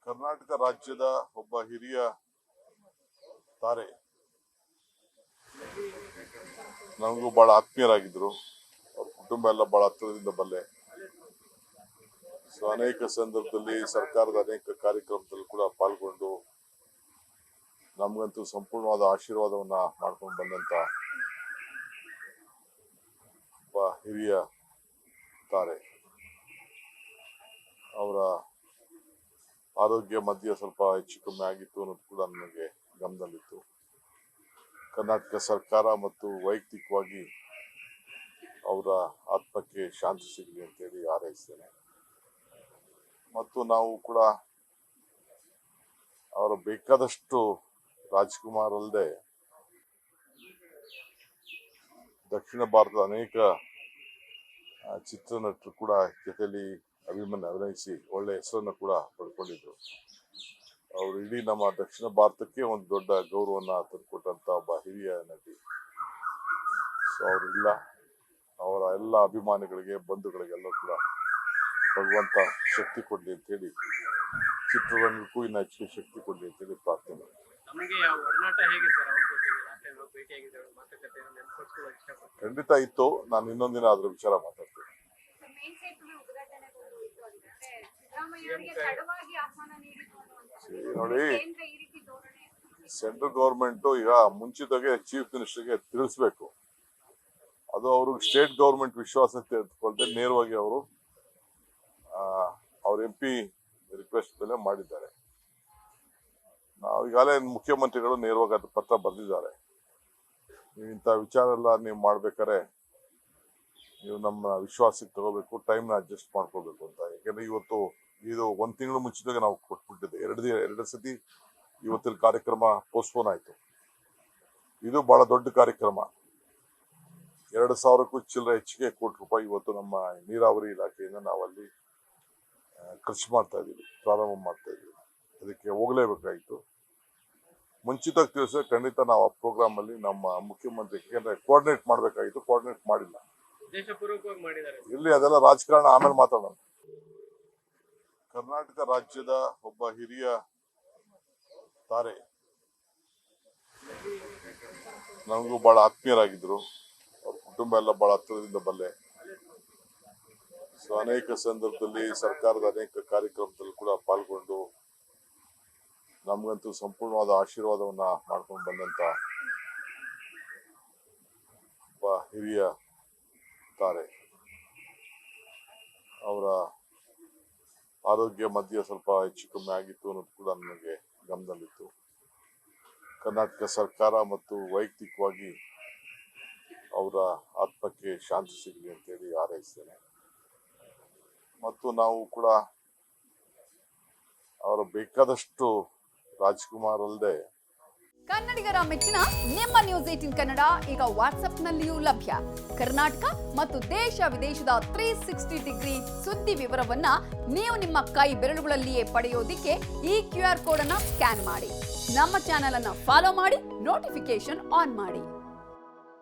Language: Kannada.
ಕರ್ನಾಟಕ ರಾಜ್ಯದ ಒಬ್ಬ ಹಿರಿಯ ತಾರೆ, ನಮಗೂ ಬಹಳ ಆತ್ಮೀಯರಾಗಿದ್ರು. ಅವ್ರ ಕುಟುಂಬ ಎಲ್ಲ ಬಹಳ ಹತ್ತಿರದಿಂದ ಬಲ್ಲೆ. ಸೊ ಅನೇಕ ಸಂದರ್ಭದಲ್ಲಿ ಸರ್ಕಾರದ ಅನೇಕ ಕಾರ್ಯಕ್ರಮದಲ್ಲಿ ಕೂಡ ಪಾಲ್ಗೊಂಡು ನಮಗಂತೂ ಸಂಪೂರ್ಣವಾದ ಆಶೀರ್ವಾದವನ್ನ ಮಾಡ್ಕೊಂಡು ಬಂದಂತ ಒಬ್ಬ ಹಿರಿಯ ತಾರೆ. ಅವರ ಆರೋಗ್ಯ ಮಧ್ಯೆ ಸ್ವಲ್ಪ ಹೆಚ್ಚು ಕಮ್ಮಿ ಆಗಿತ್ತು ಅನ್ನೋದು ಕೂಡ ನನಗೆ ಗಮನದಲ್ಲಿತ್ತು. ಕರ್ನಾಟಕ ಸರ್ಕಾರ ಮತ್ತು ವೈಯಕ್ತಿಕವಾಗಿ ಅವರ ಆತ್ಮಕ್ಕೆ ಶಾಂತಿ ಸಿಗಲಿ ಅಂತೇಳಿ ಹಾರೈಸ್ತೇನೆ. ಮತ್ತು ನಾವು ಕೂಡ ಅವರ ಬೇಕಾದಷ್ಟು ರಾಜ್ಕುಮಾರ್ ಅಲ್ಲದೆ ದಕ್ಷಿಣ ಭಾರತದ ಅನೇಕ ಚಿತ್ರನಟರು ಕೂಡ ಜೊತೆಯಲ್ಲಿ ಅಭಿನಯಿಸಿ ಒಳ್ಳೆ ಹೆಸರನ್ನು ಕೂಡ ಪಡ್ಕೊಂಡಿದ್ರು. ಅವರು ಇಡೀ ನಮ್ಮ ದಕ್ಷಿಣ ಭಾರತಕ್ಕೆ ಒಂದು ದೊಡ್ಡ ಗೌರವನ್ನ ತಂದುಕೊಟ್ಟಂತ ಒಬ್ಬ ಹಿರಿಯ ನಟಿ. ಸೊ ಅವರಿಲ್ಲ, ಅವರ ಎಲ್ಲ ಅಭಿಮಾನಿಗಳಿಗೆ, ಬಂಧುಗಳಿಗೆಲ್ಲ ಕೂಡ ಭಗವಂತ ಶಕ್ತಿ ಕೊಡ್ಲಿ ಅಂತೇಳಿ, ಚಿತ್ರರಂಗಕ್ಕೂ ಇನ್ನು ಹೆಚ್ಚಿಗೆ ಶಕ್ತಿ ಕೊಡ್ಲಿ ಅಂತೇಳಿ ಪ್ರಾರ್ಥನೆ. ಖಂಡಿತ ಇತ್ತು. ನಾನು ಇನ್ನೊಂದಿನ ಅದ್ರ ವಿಚಾರ ಮಾತಾಡ್ತೀನಿ. ನೋಡಿ, ಸೆಂಟ್ರಲ್ ಗವರ್ಮೆಂಟ್ ಈಗ ಮುಂಚಿತವಾಗಿ ಚೀಫ್ ಮಿನಿಸ್ಟರ್ಗೆ ತಿಳಿಸ್ಬೇಕು. ಅದು ಅವ್ರಿಗೆ ಸ್ಟೇಟ್ ಗವರ್ಮೆಂಟ್ ವಿಶ್ವಾಸ ತೆಗೆದುಕೊಳ್ದೆ ನೇರವಾಗಿ ಅವರು ಅವ್ರ MP ರಿಕ್ವೆಸ್ಟ್ ಮೇಲೆ ಮಾಡಿದ್ದಾರೆ. ನಾವು ಈಗಾಗಲೇ ಮುಖ್ಯಮಂತ್ರಿಗಳು ನೇರವಾಗಿ ಅದು ಪತ್ರ ಬರೆದಿದ್ದಾರೆ. ನೀವು ಇಂಥ ವಿಚಾರ ಎಲ್ಲ ನೀವು ಮಾಡ್ಬೇಕಾದ್ರೆ ನೀವು ನಮ್ಮ ವಿಶ್ವಾಸಕ್ಕೆ ತಗೋಬೇಕು, ಟೈಮ್ನ ಅಡ್ಜಸ್ಟ್ ಮಾಡ್ಕೋಬೇಕು ಅಂತ. ಯಾಕಂದ್ರೆ ಇವತ್ತು ಇದು 1 ತಿಂಗಳು ಮುಂಚಿತವಾಗಿ ನಾವು ಕೊಟ್ಬಿಟ್ಟಿದ್ದೆ. ಎರಡು ಸತಿ ಇವತ್ತಿನ ಕಾರ್ಯಕ್ರಮ ಪೋಸ್ಟ್ಪೋನ್ ಆಯ್ತು. ಇದು ಬಹಳ ದೊಡ್ಡ ಕಾರ್ಯಕ್ರಮ. 2,000ಕ್ಕೂ ಚಿಲ್ಲರೆ ಹೆಚ್ಚಿಗೆ ಕೋಟಿ ರೂಪಾಯಿ ಇವತ್ತು ನಮ್ಮ ನೀರಾವರಿ ಇಲಾಖೆಯಿಂದ ನಾವು ಅಲ್ಲಿ ಖರ್ಚು ಮಾಡ್ತಾ ಇದ್ದೀವಿ, ಪ್ರಾರಂಭ ಮಾಡ್ತಾ ಇದ್ದೀವಿ. ಅದಕ್ಕೆ ಹೋಗ್ಲೇಬೇಕಾಯ್ತು. ಮುಂಚಿತವಾಗಿ ತಿಳಿಸಿದ್ರೆ ಖಂಡಿತ ನಾವು ಆ ಪ್ರೋಗ್ರಾಮ್ ಅಲ್ಲಿ ನಮ್ಮ ಮುಖ್ಯಮಂತ್ರಿ ಕೋಆರ್ಡಿನೇಟ್ ಮಾಡ್ಬೇಕಾಗಿತ್ತು, ಕೋಆರ್ಡಿನೇಟ್ ಮಾಡಿಲ್ಲ. ಇಲ್ಲಿ ಅದೆಲ್ಲ ರಾಜಕಾರಣ, ಆಮೇಲೆ ಮಾತಾಡೋಣ. ಕರ್ನಾಟಕ ರಾಜ್ಯದ ಒಬ್ಬ ಹಿರಿಯ ತಾರೆ, ನಮಗೂ ಬಹಳ ಆತ್ಮೀಯರಾಗಿದ್ರು. ಅವ್ರ ಕುಟುಂಬ ಎಲ್ಲ ಬಹಳ ಹತ್ತಿರದಿಂದ ಬಲ್ಲೆ. ಸೊ ಅನೇಕ ಸಂದರ್ಭದಲ್ಲಿ ಸರ್ಕಾರದ ಅನೇಕ ಕಾರ್ಯಕ್ರಮದಲ್ಲಿ ಕೂಡ ಪಾಲ್ಗೊಂಡು ನಮಗಂತೂ ಸಂಪೂರ್ಣವಾದ ಆಶೀರ್ವಾದವನ್ನ ಮಾಡ್ಕೊಂಡು ಬಂದಂತ ಒಬ್ಬ ಹಿರಿಯ ತಾರೆ. ಅವರ ಆರೋಗ್ಯ ಮಧ್ಯೆ ಸ್ವಲ್ಪ ಹೆಚ್ಚು ಕಮ್ಮಿ ಆಗಿತ್ತು ಅನ್ನೋದು ಕೂಡ ನನಗೆ ಗಮನದಲ್ಲಿತ್ತು. ಕರ್ನಾಟಕ ಸರ್ಕಾರ ಮತ್ತು ವೈಯಕ್ತಿಕವಾಗಿ ಅವರ ಆತ್ಮಕ್ಕೆ ಶಾಂತಿ ಸಿಗಲಿ ಅಂತೇಳಿ ಹಾರೈಸ್ತೇನೆ. ಮತ್ತು ನಾವು ಕೂಡ ಅವರ ಬೇಕಾದಷ್ಟು ರಾಜ್ಕುಮಾರ್ ಅಲ್ಲದೆ ಕನ್ನಡಿಗರ ಮೆಚ್ಚಿನ ನಿಮ್ಮ ನ್ಯೂಸ್ 18 ಕನ್ನಡ ಈಗ ವಾಟ್ಸ್ಆಪ್ನಲ್ಲಿಯೂ ಲಭ್ಯ. ಕರ್ನಾಟಕ ಮತ್ತು ದೇಶ ವಿದೇಶದ 360 ಡಿಗ್ರಿ ಸುದ್ದಿ ವಿವರವನ್ನ ನೀವು ನಿಮ್ಮ ಕೈ ಬೆರಳುಗಳಲ್ಲಿಯೇ ಪಡೆಯೋದಿಕ್ಕೆ ಈ QR ಕೋಡ್ ಅನ್ನು ಸ್ಕ್ಯಾನ್ ಮಾಡಿ. ನಮ್ಮ ಚಾನೆಲ್ ಅನ್ನು ಫಾಲೋ ಮಾಡಿ, ನೋಟಿಫಿಕೇಶನ್ ಆನ್ ಮಾಡಿ.